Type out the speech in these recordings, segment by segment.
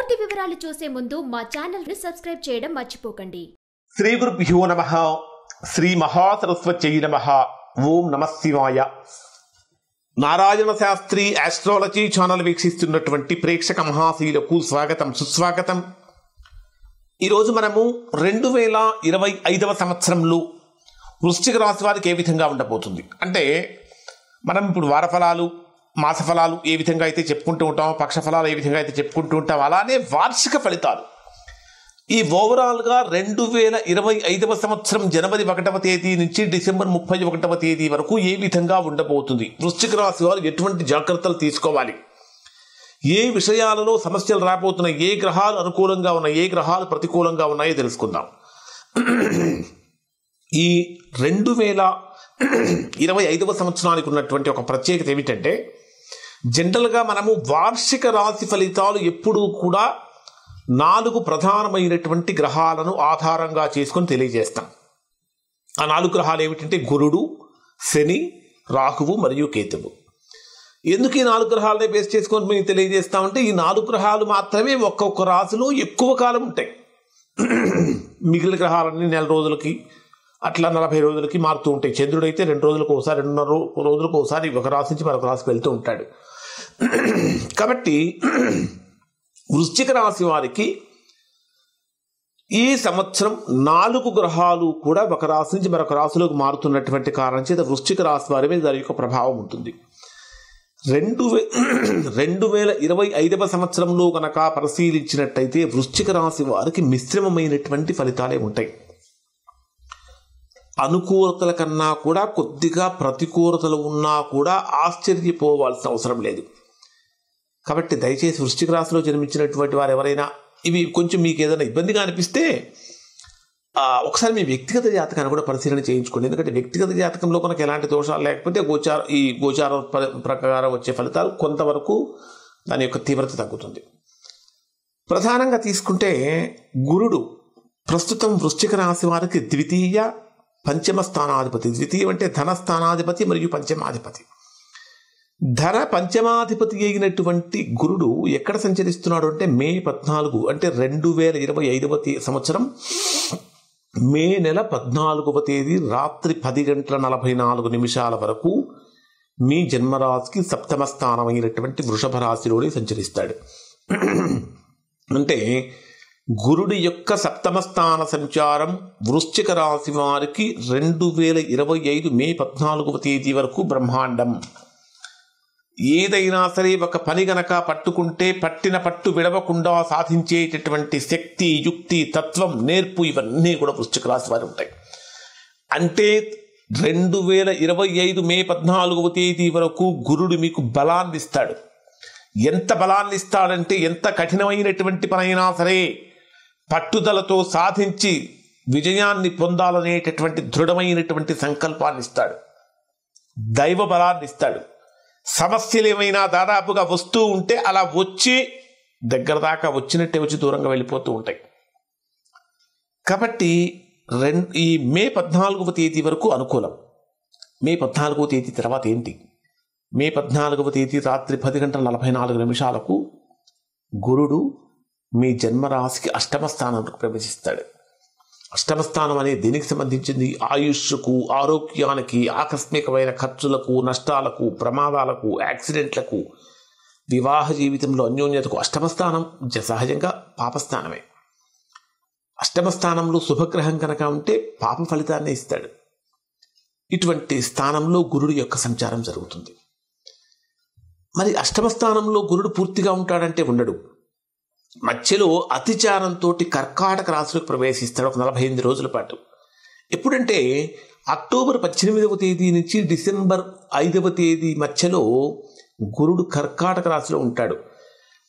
పూర్తి వివరాలు చూసే ముందు మా ఛానల్ ని సబ్స్క్రైబ్ చేయడం మర్చిపోకండి. శ్రీ గురుభ్యో నమః. శ్రీ మహాసరస్వత్యై నమః. ఓం నమః శివాయ. నారాయణ శాస్త్రి ఆస్ట్రాలజీ ఛానల్ వీక్షిస్తున్నటువంటి ప్రేక్షక మహాశీలకు స్వాగతం, సుస్వాగతం. ఈరోజు మనము 2025 సంవత్సరంలో వృశ్చిక రాశి వారికి ఏ విధంగా ఉండబోతుంది అంటే, మనం ఇప్పుడు వారఫలాలు, మాసఫలాలు ఏ విధంగా అయితే చెప్పుకుంటూ ఉంటామో, పక్షఫలాలు ఏ విధంగా అయితే చెప్పుకుంటూ ఉంటామో, అలానే వార్షిక ఫలితాలు ఈ ఓవరాల్గా 2025 సంవత్సరం జనవరి 1వ తేదీ నుంచి డిసెంబర్ 31వ తేదీ వరకు ఏ విధంగా ఉండబోతుంది, వృశ్చిక రాశి వారు ఎటువంటి జాగ్రత్తలు తీసుకోవాలి, ఏ విషయాలలో సమస్యలు రాబోతున్నాయి, ఏ గ్రహాలు అనుకూలంగా ఉన్నాయి, ఏ గ్రహాలు ప్రతికూలంగా ఉన్నాయో తెలుసుకుందాం. ఈ 2025 సంవత్సరానికి ఉన్నటువంటి ఒక ప్రత్యేకత ఏమిటంటే, జనరల్గా మనము వార్షిక రాశి ఫలితాలు ఎప్పుడూ కూడా 4 ప్రధానమైనటువంటి గ్రహాలను ఆధారంగా చేసుకొని తెలియజేస్తాం. ఆ 4 గ్రహాలు ఏమిటంటే గురుడు, శని, రాహువు మరియు కేతువు. ఎందుకు ఈ 4 గ్రహాలనే బేస్ చేసుకొని మేము తెలియజేస్తామంటే, ఈ 4 గ్రహాలు మాత్రమే ఒక్కొక్క రాశిలో ఎక్కువ కాలం ఉంటాయి. మిగిలిన గ్రహాలన్నీ నెల రోజులకి అట్లా 40 రోజులకి మారుతూ ఉంటాయి. చంద్రుడు అయితే 2 రోజులకు ఒకసారి, 2.5 రోజులకు ఒకసారి ఒక రాశి నుంచి మరొక రాశికి వెళ్తూ ఉంటాడు. కాబట్టి వృశ్చిక రాశి వారికి ఈ సంవత్సరం 4 గ్రహాలు కూడా ఒక రాశి నుంచి మరొక రాశిలోకి మారుతున్నటువంటి కారణం చేత వృశ్చిక రాశి వారి మీద దాని యొక్క ప్రభావం ఉంటుంది. 2025 సంవత్సరంలో కనుక పరిశీలించినట్టయితే వృశ్చిక రాశి వారికి మిశ్రమమైనటువంటి ఫలితాలే ఉంటాయి. అనుకూలతల కన్నా కూడా కొద్దిగా ప్రతికూలతలు ఉన్నా కూడా ఆశ్చర్యపోవాల్సిన అవసరం లేదు. కాబట్టి దయచేసి వృశ్చిక రాశిలో జన్మించినటువంటి వారు ఎవరైనా ఇవి కొంచెం మీకు ఏదైనా ఇబ్బందిగా అనిపిస్తే ఒకసారి మీ వ్యక్తిగత జాతకాన్ని కూడా పరిశీలన చేయించుకోండి. ఎందుకంటే వ్యక్తిగత జాతకంలో కనుక ఎలాంటి దోషాలు లేకపోతే గోచార ప్రకారం వచ్చే ఫలితాలు కొంతవరకు దాని యొక్క తీవ్రత తగ్గుతుంది. ప్రధానంగా తీసుకుంటే గురుడు ప్రస్తుతం వృశ్చిక రాశి వారికి ద్వితీయ, పంచమ స్థానాధిపతి. ద్వితీయం అంటే ధనస్థానాధిపతి మరియు పంచమాధిపతి. ధన పంచమాధిపతి అయినటువంటి గురుడు ఎక్కడ సంచరిస్తున్నాడు అంటే, మే 14 అంటే 2025 సంవత్సరం మే నెల 14వ తేదీ రాత్రి 10:44 వరకు మీ జన్మరాశికి సప్తమ స్థానం అయినటువంటి వృషభ రాశిలోనే సంచరిస్తాడు. అంటే గురుడి యొక్క సప్తమ స్థాన సంచారం వృశ్చిక రాశి వారికి 2025 మే 14వ తేదీ వరకు బ్రహ్మాండం. ఏదైనా సరే ఒక పని గనక పట్టుకుంటే పట్టిన పట్టు విడవకుండా సాధించేటటువంటి శక్తి, యుక్తి, తత్వం, నేర్పు ఇవన్నీ కూడా వృశ్చిక రాశి వారు ఉంటాయి. అంటే 2025 మే 14వ తేదీ వరకు గురుడు మీకు బలాన్ని ఇస్తాడు. ఎంత బలాన్ని ఇస్తాడంటే, ఎంత కఠినమైనటువంటి పనైనా సరే పట్టుదలతో సాధించి విజయాన్ని పొందాలనేటటువంటి దృఢమైనటువంటి సంకల్పాన్ని ఇస్తాడు. దైవ బలాన్ని ఇస్తాడు. సమస్యలు ఏమైనా దాదాపుగా వస్తూ ఉంటే అలా వచ్చి దగ్గర దాకా వచ్చినట్టే వచ్చి దూరంగా వెళ్ళిపోతూ ఉంటాయి. కాబట్టి ఈ మే 14వ తేదీ వరకు అనుకూలం. మే 14వ తేదీ తర్వాత ఏంటి? మే 14వ తేదీ రాత్రి 10:44 గురుడు మీ జన్మరాశికి అష్టమ స్థానంలోకి ప్రవేశిస్తాడు. అష్టమ స్థానం అనేది దేనికి సంబంధించింది? ఆయుష్కు, ఆరోగ్యానికి, ఆకస్మికమైన ఖర్చులకు, నష్టాలకు, ప్రమాదాలకు, యాక్సిడెంట్లకు, వివాహ జీవితంలో అన్యోన్యతకు. అష్టమ స్థానం సహజంగా పాపస్థానమే. అష్టమ స్థానంలో శుభగ్రహం కనుక ఉంటే పాప ఫలితాన్ని ఇస్తాడు. ఇటువంటి స్థానంలో గురుడు యొక్క సంచారం జరుగుతుంది. మరి అష్టమ స్థానంలో గురుడు పూర్తిగా ఉంటాడంటే ఉండడు. మధ్యలో అతిచారంతో కర్కాటక రాశిలోకి ప్రవేశిస్తాడు ఒక 48 రోజుల పాటు. ఎప్పుడంటే అక్టోబర్ 18వ తేదీ నుంచి డిసెంబర్ 5వ తేదీ మధ్యలో గురుడు కర్కాటక రాశిలో ఉంటాడు.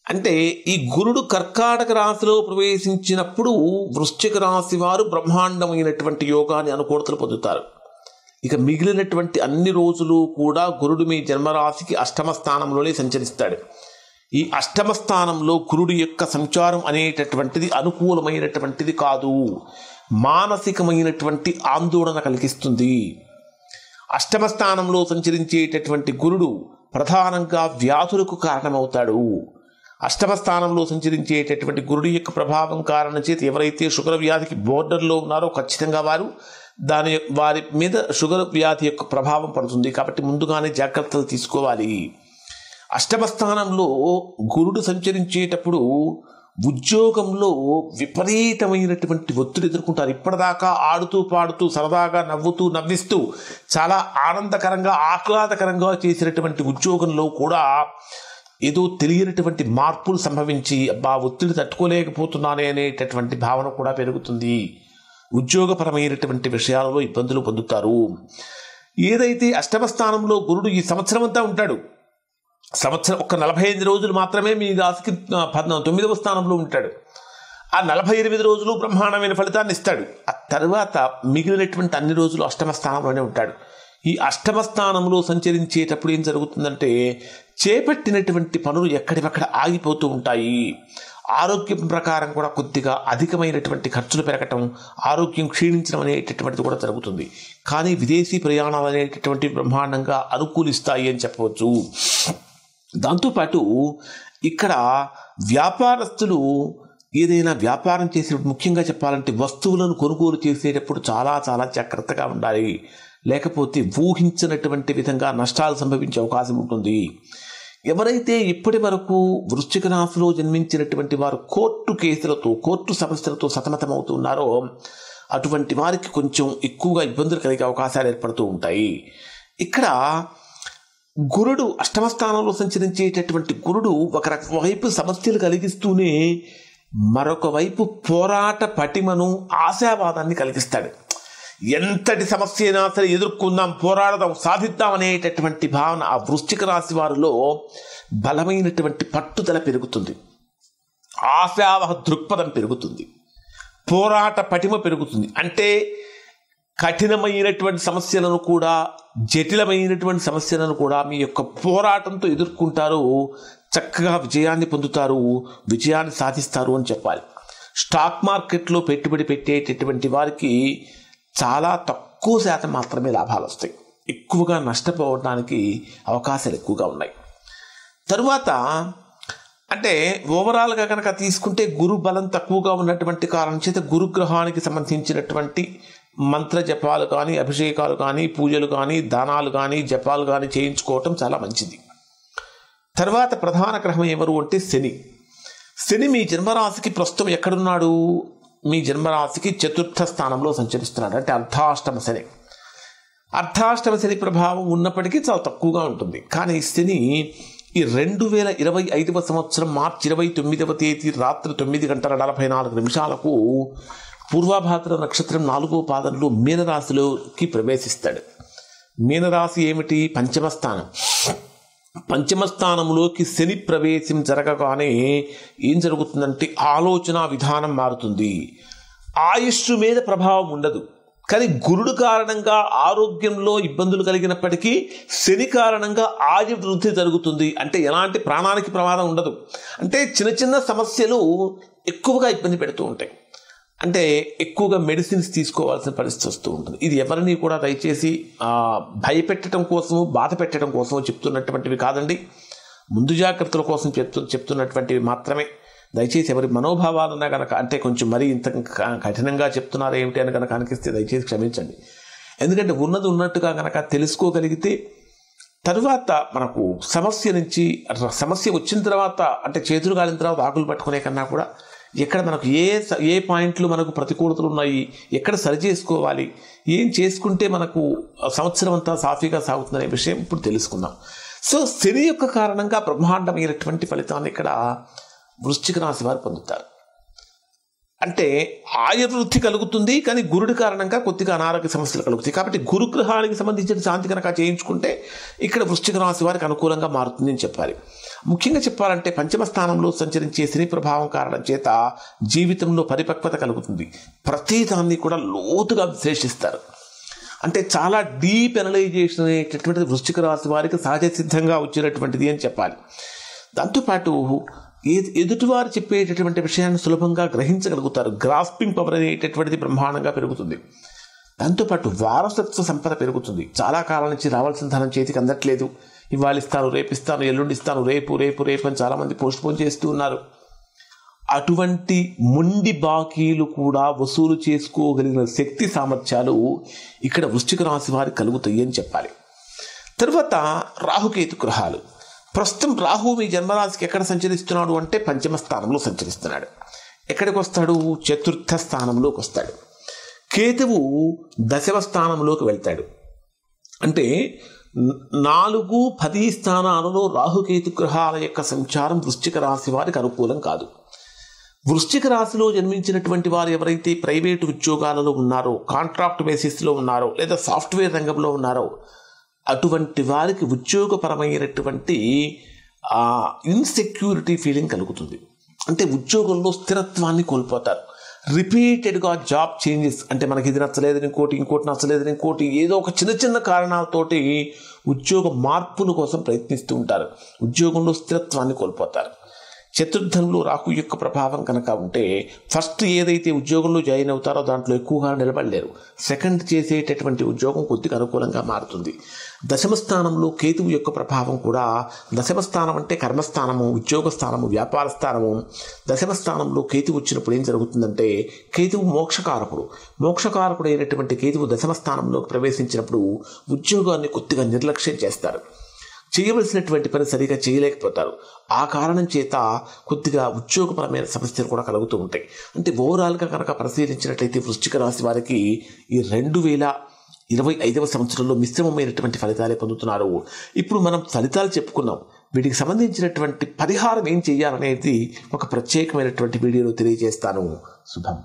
అంటే ఈ గురుడు కర్కాటక రాశిలో ప్రవేశించినప్పుడు వృశ్చిక రాశి వారు బ్రహ్మాండమైనటువంటి యోగాన్ని, అనుకూలతలు పొందుతారు. ఇక మిగిలినటువంటి అన్ని రోజులు కూడా గురుడు మీ జన్మరాశికి అష్టమ స్థానంలోనే సంచరిస్తాడు. ఈ అష్టమ స్థానంలో గురుడు యొక్క సంచారం అనేటటువంటిది అనుకూలమైనటువంటిది కాదు, మానసికమైనటువంటి ఆందోళన కలిగిస్తుంది. అష్టమ స్థానంలో సంచరించేటటువంటి గురుడు ప్రధానంగా వ్యాధులకు కారణమవుతాడు. అష్టమ స్థానంలో సంచరించేటటువంటి గురుడి యొక్క ప్రభావం కారణం చేత ఎవరైతే షుగర్ వ్యాధికి బోర్డర్లో ఉన్నారో ఖచ్చితంగా వారి మీద షుగర్ వ్యాధి యొక్క ప్రభావం పడుతుంది. కాబట్టి ముందుగానే జాగ్రత్తలు తీసుకోవాలి. అష్టమ స్థానంలో గురుడు సంచరించేటప్పుడు ఉద్యోగంలో విపరీతమైనటువంటి ఒత్తిడి ఎదుర్కొంటారు. ఇప్పటిదాకా ఆడుతూ పాడుతూ సరదాగా నవ్విస్తూ చాలా ఆనందకరంగా ఆహ్లాదకరంగా చేసినటువంటి ఉద్యోగంలో కూడా ఏదో తెలియనటువంటి మార్పులు సంభవించి ఒత్తిడి తట్టుకోలేకపోతున్నానే అనేటటువంటి భావన కూడా పెరుగుతుంది. ఉద్యోగపరమైనటువంటి విషయాలలో ఇబ్బందులు పొందుతారు. ఏదైతే అష్టమ స్థానంలో గురుడు ఈ సంవత్సరం అంతా ఉంటాడు, సంవత్సరం ఒక 45 రోజులు మాత్రమే మీ రాశికి 9వ స్థానంలో ఉంటాడు. ఆ 48 రోజులు బ్రహ్మాండమైన ఫలితాన్ని ఇస్తాడు. ఆ తర్వాత మిగిలినటువంటి అన్ని రోజులు అష్టమ స్థానంలోనే ఉంటాడు. ఈ అష్టమ స్థానంలో సంచరించేటప్పుడు ఏం జరుగుతుందంటే చేపట్టినటువంటి పనులు ఎక్కడివక్కడ ఆగిపోతూ ఉంటాయి. ఆరోగ్యం ప్రకారం కూడా కొద్దిగా అధికమైనటువంటి ఖర్చులు పెరగటం, ఆరోగ్యం క్షీణించడం అనేటటువంటిది కూడా జరుగుతుంది. కానీ విదేశీ ప్రయాణాలు అనేటటువంటి బ్రహ్మాండంగా అనుకూలిస్తాయి అని చెప్పవచ్చు. దాంతోపాటు ఇక్కడ వ్యాపారస్తులు ఏదైనా వ్యాపారం చేసేటప్పుడు, ముఖ్యంగా చెప్పాలంటే వస్తువులను కొనుగోలు చేసేటప్పుడు చాలా చాలా జాగ్రత్తగా ఉండాలి. లేకపోతే ఊహించినటువంటి విధంగా నష్టాలు సంభవించే అవకాశం ఉంటుంది. ఎవరైతే ఇప్పటి వరకు వృశ్చిక రాశిలో జన్మించినటువంటి వారు కోర్టు సమస్యలతో సతమతమవుతున్నారో అటువంటి వారికి కొంచెం ఎక్కువగా ఇబ్బందులు కలిగే అవకాశాలు ఏర్పడుతూ ఉంటాయి. ఇక్కడ గురుడు అష్టమ స్థానంలో సంచరించేటటువంటి గురుడు ఒకవైపు సమస్యలు కలిగిస్తూనే మరొక వైపు పోరాట పటిమను, ఆశావాదాన్ని కలిగిస్తాడు. ఎంతటి సమస్య అయినా సరే ఎదుర్కొందాం, పోరాడదాం, సాధిద్దాం అనేటటువంటి భావన ఆ వృశ్చిక రాశి వారిలో బలమైనటువంటి పట్టుదల పెరుగుతుంది, ఆశావహ దృక్పథం పెరుగుతుంది, పోరాట పటిమ పెరుగుతుంది. అంటే కఠినమైనటువంటి సమస్యలను కూడా, జటిలమైనటువంటి సమస్యలను కూడా మీ యొక్క పోరాటంతో ఎదుర్కొంటారు, చక్కగా విజయాన్ని పొందుతారు, విజయాన్ని సాధిస్తారు అని చెప్పాలి. స్టాక్ మార్కెట్లో పెట్టుబడి పెట్టేటటువంటి వారికి చాలా తక్కువ శాతం మాత్రమే లాభాలు వస్తాయి. ఎక్కువగా నష్టపోవడానికి అవకాశాలు ఎక్కువగా ఉన్నాయి. తరువాత అంటే ఓవరాల్గా కనుక తీసుకుంటే గురు బలం తక్కువగా ఉన్నటువంటి కారణం చేత గురుగ్రహానికి సంబంధించినటువంటి మంత్ర జపాలు కానీ, అభిషేకాలు కానీ, పూజలు కానీ, దానాలు కానీ, జపాలు కానీ చేయించుకోవటం చాలా మంచిది. తర్వాత ప్రధాన గ్రహం ఎవరు అంటే శని మీ జన్మరాశికి ప్రస్తుతం ఎక్కడున్నాడు? మీ జన్మరాశికి 4వ స్థానంలో సంచరిస్తున్నాడు. అంటే అర్ధాష్టమ శని ప్రభావం ఉన్నప్పటికీ చాలా తక్కువగా ఉంటుంది. కానీ శని ఈ 2025వ సంవత్సరం మార్చి 29వ తేదీ రాత్రి 9:44 పూర్వభాద్ర నక్షత్రం 4వ పాదంలో మీనరాశిలోకి ప్రవేశిస్తాడు. మీనరాశి ఏమిటి? పంచమ స్థానం. పంచమ స్థానంలోకి శని ప్రవేశం జరగగానే ఏం జరుగుతుందంటే ఆలోచన విధానం మారుతుంది. ఆయుష్ మీద ప్రభావం ఉండదు, కానీ గురుడు కారణంగా ఆరోగ్యంలో ఇబ్బందులు కలిగినప్పటికీ శని కారణంగా ఆయుర్వృద్ధి వృద్ధి జరుగుతుంది. అంటే ఎలాంటి ప్రాణానికి ప్రమాదం ఉండదు. అంటే చిన్న చిన్న సమస్యలు ఎక్కువగా ఇబ్బంది పెడుతూ ఉంటాయి. అంటే ఎక్కువగా మెడిసిన్స్ తీసుకోవాల్సిన పరిస్థితి వస్తూ ఉంటుంది. ఇది ఎవరిని కూడా దయచేసి భయపెట్టడం కోసము, బాధ పెట్టడం కోసము చెప్తున్నటువంటివి కాదండి. ముందు జాగ్రత్తల కోసం చెప్తున్నటువంటివి మాత్రమే. దయచేసి ఎవరి మనోభావాలన్నా కనుక అంటే కొంచెం మరీ ఇంత కఠినంగా చెప్తున్నారు ఏమిటి అని కనుక అనిపిస్తే దయచేసి క్షమించండి. ఎందుకంటే ఉన్నది ఉన్నట్టుగా కనుక తెలుసుకోగలిగితే తరువాత మనకు సమస్య వచ్చిన తర్వాత అంటే చేతులు కాలిన తర్వాత ఆకులు పట్టుకునే కన్నా కూడా ఎక్కడ మనకు ఏ పాయింట్లు మనకు ప్రతికూలతలు ఉన్నాయి, ఎక్కడ సరి చేసుకోవాలి, ఏం చేసుకుంటే మనకు సంవత్సరం అంతా సాఫీగా సాగుతుందనే విషయం ఇప్పుడు తెలుసుకుందాం. సో శని యొక్క కారణంగా బ్రహ్మాండమైనటువంటి ఫలితాన్ని ఇక్కడ వృశ్చిక రాశి వారు పొందుతారు. అంటే ఆయుర్వృద్ధి కలుగుతుంది, కానీ గురుడి కారణంగా కొద్దిగా అనారోగ్య సమస్యలు కలుగుతాయి. కాబట్టి గురుగ్రహానికి సంబంధించిన శాంతి కనుక చేయించుకుంటే ఇక్కడ వృశ్చిక రాశి వారికి అనుకూలంగా మారుతుంది అని చెప్పాలి. ముఖ్యంగా చెప్పాలంటే పంచమ స్థానంలో సంచరించే శని ప్రభావం కారణం చేత జీవితంలో పరిపక్వత కలుగుతుంది. ప్రతిదాన్ని కూడా లోతుగా విశ్లేషిస్తారు. అంటే చాలా డీప్ ఎనలైజేషన్ అనేటటువంటిది వృశ్చిక రాశి వారికి సహజ సిద్ధంగా వచ్చినటువంటిది అని చెప్పాలి. దాంతోపాటు ఎదుటివారు చెప్పేటటువంటి విషయాన్ని సులభంగా గ్రహించగలుగుతారు. గ్రాస్పింగ్ పవర్ అనేటటువంటిది బ్రహ్మాండంగా పెరుగుతుంది. దాంతోపాటు వారసత్వ సంపద పెరుగుతుంది. చాలా కాలం నుంచి రావాల్సిన ధనం చేతికి అందట్లేదు, ఇవాళ ఇస్తాను, రేపు ఇస్తాను, ఎల్లుండి ఇస్తాను, రేపు రేపు రేపు అని చాలామంది పోస్ట్పోన్ చేస్తూ ఉన్నారు. అటువంటి మొండి బాకీలు కూడా వసూలు చేసుకోగలిగిన శక్తి సామర్థ్యాలు ఇక్కడ వృశ్చిక రాశి వారికి కలుగుతాయి అని చెప్పాలి. తర్వాత రాహుకేతు గ్రహాలు. ప్రస్తుతం రాహు మీ జన్మరాశికి ఎక్కడ సంచరిస్తున్నాడు అంటే పంచమ స్థానంలో సంచరిస్తున్నాడు. ఎక్కడికి వస్తాడు? చతుర్థ స్థానంలోకి వస్తాడు. కేతువు దశమ స్థానంలోకి వెళ్తాడు. అంటే 4, 10 స్థానాలలో రాహుకేతు గ్రహాల యొక్క సంచారం వృశ్చిక రాశి వారికి అనుకూలం కాదు. వృశ్చిక రాశిలో జన్మించినటువంటి వారు ఎవరైతే ప్రైవేటు ఉద్యోగాలలో ఉన్నారో, కాంట్రాక్ట్ బేసిస్లో ఉన్నారో, లేదా సాఫ్ట్వేర్ రంగంలో ఉన్నారో అటువంటి వారికి ఉద్యోగపరమైనటువంటి ఇన్సెక్యూరిటీ ఫీలింగ్ కలుగుతుంది. అంటే ఉద్యోగంలో స్థిరత్వాన్ని కోల్పోతారు. రిపీటెడ్గా జాబ్ చేంజెస్, అంటే మనకి ఇది నచ్చలేదు ఇంకోటి నచ్చలేదు ఇంకోటి, ఏదో ఒక చిన్న చిన్న కారణాలతోటి ఉద్యోగ మార్పుల కోసం ప్రయత్నిస్తూ ఉంటారు. ఉద్యోగంలో స్థిరత్వాన్ని కోల్పోతారు. చతుర్థంలో రాహు యొక్క ప్రభావం కనుక ఉంటే ఫస్ట్ ఏదైతే ఉద్యోగంలో జాయిన్ అవుతారో దాంట్లో ఎక్కువగా నిలబడలేరు. సెకండ్ చేసేటటువంటి ఉద్యోగం కొద్దిగా అనుకూలంగా మారుతుంది. దశమ స్థానంలో కేతువు యొక్క ప్రభావం కూడా, దశమ స్థానం అంటే కర్మస్థానము, ఉద్యోగ స్థానము, వ్యాపార స్థానము. దశమ స్థానంలో కేతువు వచ్చినప్పుడు ఏం జరుగుతుందంటే కేతువు మోక్షకారకుడు అయినటువంటి కేతువు దశమ స్థానంలోకి ప్రవేశించినప్పుడు ఉద్యోగాన్ని కొద్దిగా నిర్లక్ష్యం చేస్తారు. చేయవలసినటువంటి పని సరిగా చేయలేకపోతారు. ఆ కారణం చేత కొద్దిగా ఉద్యోగపరమైన సమస్యలు కూడా కలుగుతూ ఉంటాయి. అంటే ఓవరాల్గా కనుక పరిశీలించినట్లయితే వృశ్చిక రాశి వారికి ఈ 2025వ సంవత్సరంలో మిశ్రమమైనటువంటి ఫలితాలే పొందుతున్నారు. ఇప్పుడు మనం ఫలితాలు చెప్పుకున్నాం. వీటికి సంబంధించినటువంటి పరిహారం ఏం చేయాలనేది ఒక ప్రత్యేకమైనటువంటి వీడియోలో తెలియజేస్తాను. శుభం.